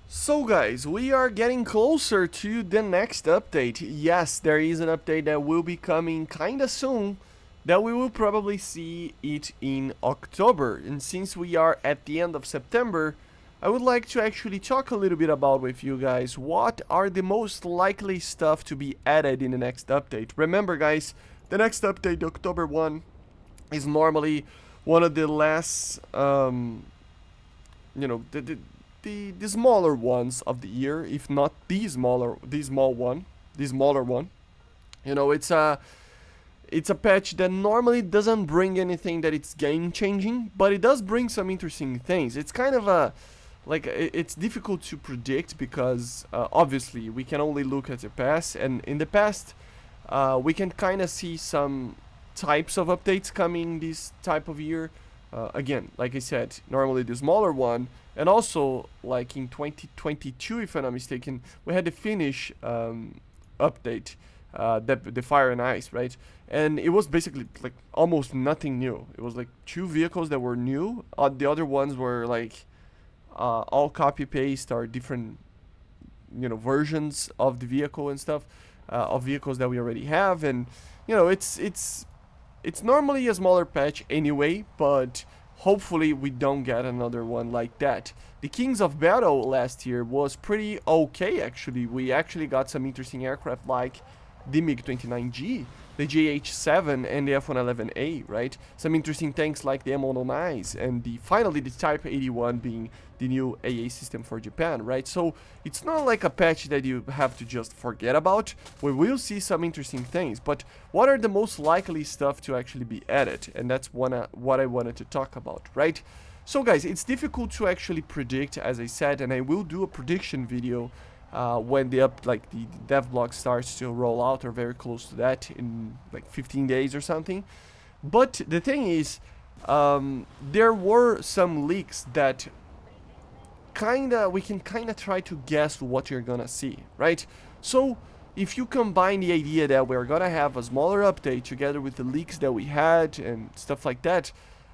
So guys, we are getting closer to the next update. Yes, there is an update that will be coming kinda soon, that we will probably see it in October. And since we are at the end of September, I would like to actually talk a little bit about with you guys what are the most likely stuff to be added in the next update. Remember guys, the next update, October 1, is normally one of the less you know the smaller ones of the year, if not the smaller one. You know, it's a patch that normally doesn't bring anything that it's game changing, but it does bring some interesting things. It's kind of a it's difficult to predict because obviously we can only look at the past, and in the past we can kind of see some types of updates coming this type of year. Again, like I said, normally the smaller one, and also like in 2022, if I'm not mistaken, we had the Finnish update, the Fire and Ice, right? And it was basically like almost nothing new. It was like two vehicles that were new. The other ones were like all copy paste or different, versions of the vehicle and stuff, of vehicles that we already have. And it's normally a smaller patch anyway, but hopefully we don't get another one like that. The Kings of Battle last year was pretty okay actually. We actually got some interesting aircraft like the MiG-29G, the JH-7, and the F-111A, right? Some interesting tanks like the M109s, and finally the Type 81 being the new AA system for Japan, right? So it's not like a patch that you have to just forget about. We will see some interesting things, but what are the most likely stuff to actually be added? And that's what I wanted to talk about, right? So guys, it's difficult to actually predict, as I said, and I will do a prediction video when the dev blog starts to roll out, or very close to that, in like 15 days or something. But the thing is, there were some leaks that we can kinda try to guess what you're gonna see, right? So if you combine the idea that we're gonna have a smaller update together with the leaks that we had and stuff like that,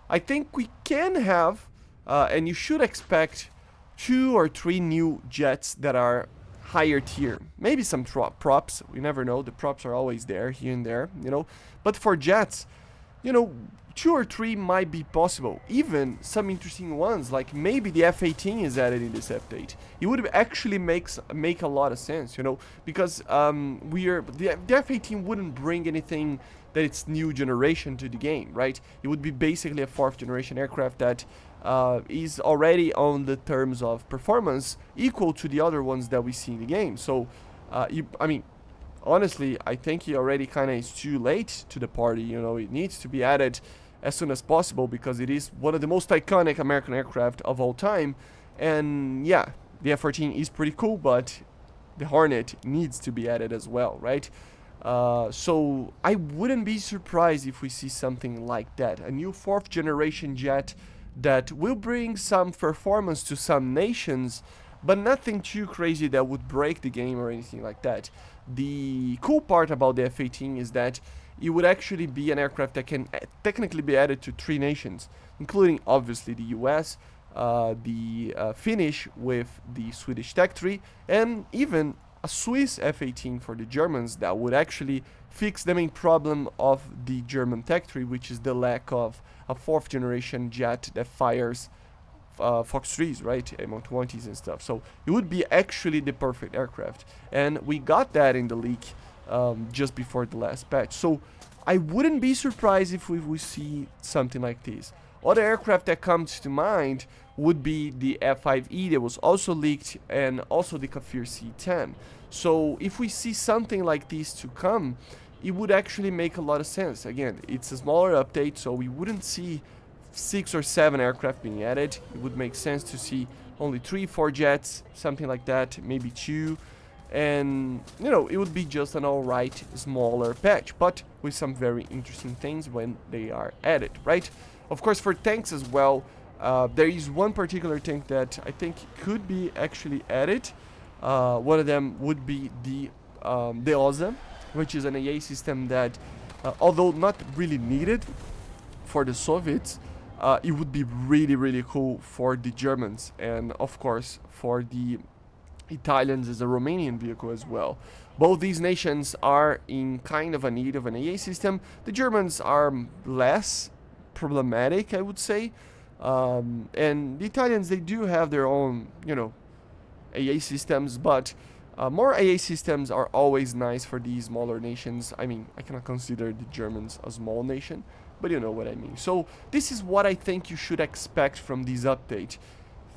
I think we can have, and you should expect, 2 or 3 new jets that are higher tier. Maybe some props, we never know. The props are always there, here and there, But for jets, 2 or 3 might be possible. Even some interesting ones, like maybe the F-18 is added in this update. It would actually make a lot of sense, because the F-18 wouldn't bring anything that it's new generation to the game, right? It would be basically a 4th generation aircraft that is already on the terms of performance equal to the other ones that we see in the game. So, honestly, I think it already kind of is too late to the party. It needs to be added as soon as possible because it is one of the most iconic American aircraft of all time. And yeah, the F-14 is pretty cool, but the Hornet needs to be added as well, right? So I wouldn't be surprised if we see something like that. A new 4th generation jet that will bring some performance to some nations, but nothing too crazy that would break the game or anything like that. The cool part about the F-18 is that it would actually be an aircraft that can technically be added to 3 nations, including obviously the US, the Finnish with the Swedish Tech 3, and even a Swiss F-18 for the Germans that would actually fix the main problem of the German Tech 3, which is the lack of a 4th generation jet that fires Fox 3s, right, M120s and stuff. So it would be actually the perfect aircraft, and we got that in the leak just before the last patch. So I wouldn't be surprised if we see something like this. Other aircraft that comes to mind would be the F-5E that was also leaked, and also the Kfir C-10. So if we see something like this to come, it would actually make a lot of sense. Again, it's a smaller update, so we wouldn't see 6 or 7 aircraft being added. It would make sense to see only 3-4 jets, something like that, maybe 2. And it would be just an alright smaller patch, but with some very interesting things when they are added, right? Of course, for tanks as well, there is one particular tank that I think could be actually added. One of them would be the OZA, which is an AA system that, although not really needed for the Soviets, it would be really, really cool for the Germans, and of course for the Italians is a Romanian vehicle as well. Both these nations are in kind of a need of an AA system. The Germans are less problematic, I would say. And the Italians, they do have their own, AA systems, but more AA systems are always nice for these smaller nations. I mean, I cannot consider the Germans a small nation, but you know what I mean. So this is what I think you should expect from this update.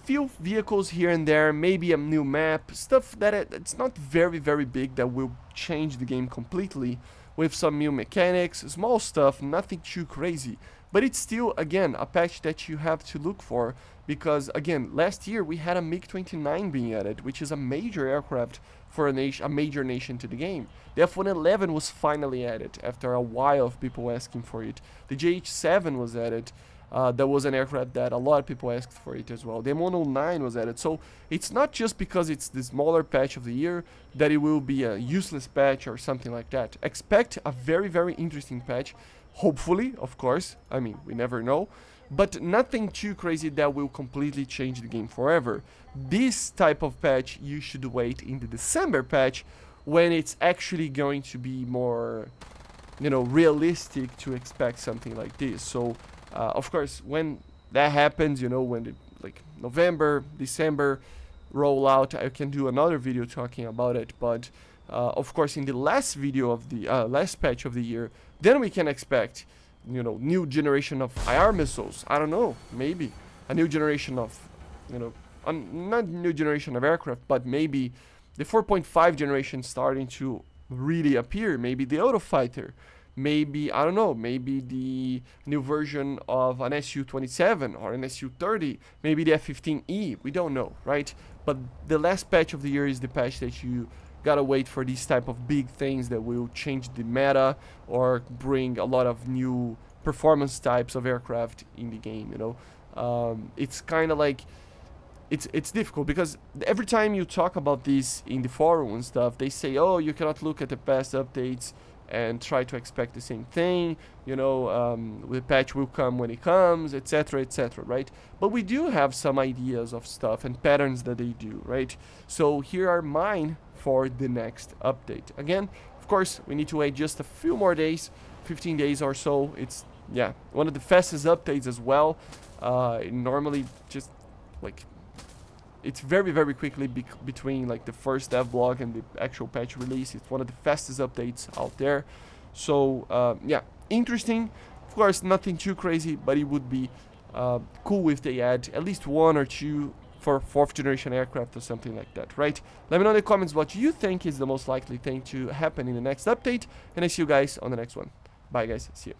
Few vehicles here and there, maybe a new map, stuff that it's not very, very big that will change the game completely, with some new mechanics, small stuff, nothing too crazy. But it's still, again, a patch that you have to look for, because, again, last year we had a MiG-29 being added, which is a major aircraft for a major nation to the game. The F-111 was finally added, after a while of people asking for it. The JH-7 was added. That was an aircraft that a lot of people asked for it as well. The M109 was added. So it's not just because it's the smaller patch of the year that it will be a useless patch or something like that. Expect a very, very interesting patch. Hopefully, of course. I mean, we never know. But nothing too crazy that will completely change the game forever. This type of patch you should wait in the December patch, when it's actually going to be more, realistic to expect something like this. So of course, when that happens, when the, November, December roll out, I can do another video talking about it. But of course, in the last video of the last patch of the year, then we can expect, new generation of IR missiles. I don't know, maybe a new generation of, not new generation of aircraft, but maybe the 4.5 generation starting to really appear. Maybe the Eurofighter. Maybe, I don't know, maybe the new version of an Su-27 or an Su-30, maybe the F-15E, we don't know, right? But the last patch of the year is the patch that you gotta wait for these type of big things that will change the meta or bring a lot of new performance types of aircraft in the game, It's kind of like, it's difficult because every time you talk about this in the forum and stuff, they say, oh, you cannot look at the past updates and try to expect the same thing, the patch will come when it comes, etc, right? But we do have some ideas of stuff and patterns that they do, right? So here are mine for the next update. Again, of course, we need to wait just a few more days, 15 days or so. It's, one of the fastest updates as well. Normally just, it's very, very quickly between the first dev blog and the actual patch release. It's one of the fastest updates out there. So interesting. Of course, nothing too crazy, but it would be cool if they add at least one or two for 4th generation aircraft or something like that, right? Let me know in the comments what you think is the most likely thing to happen in the next update, and I see you guys on the next one. Bye guys, see you.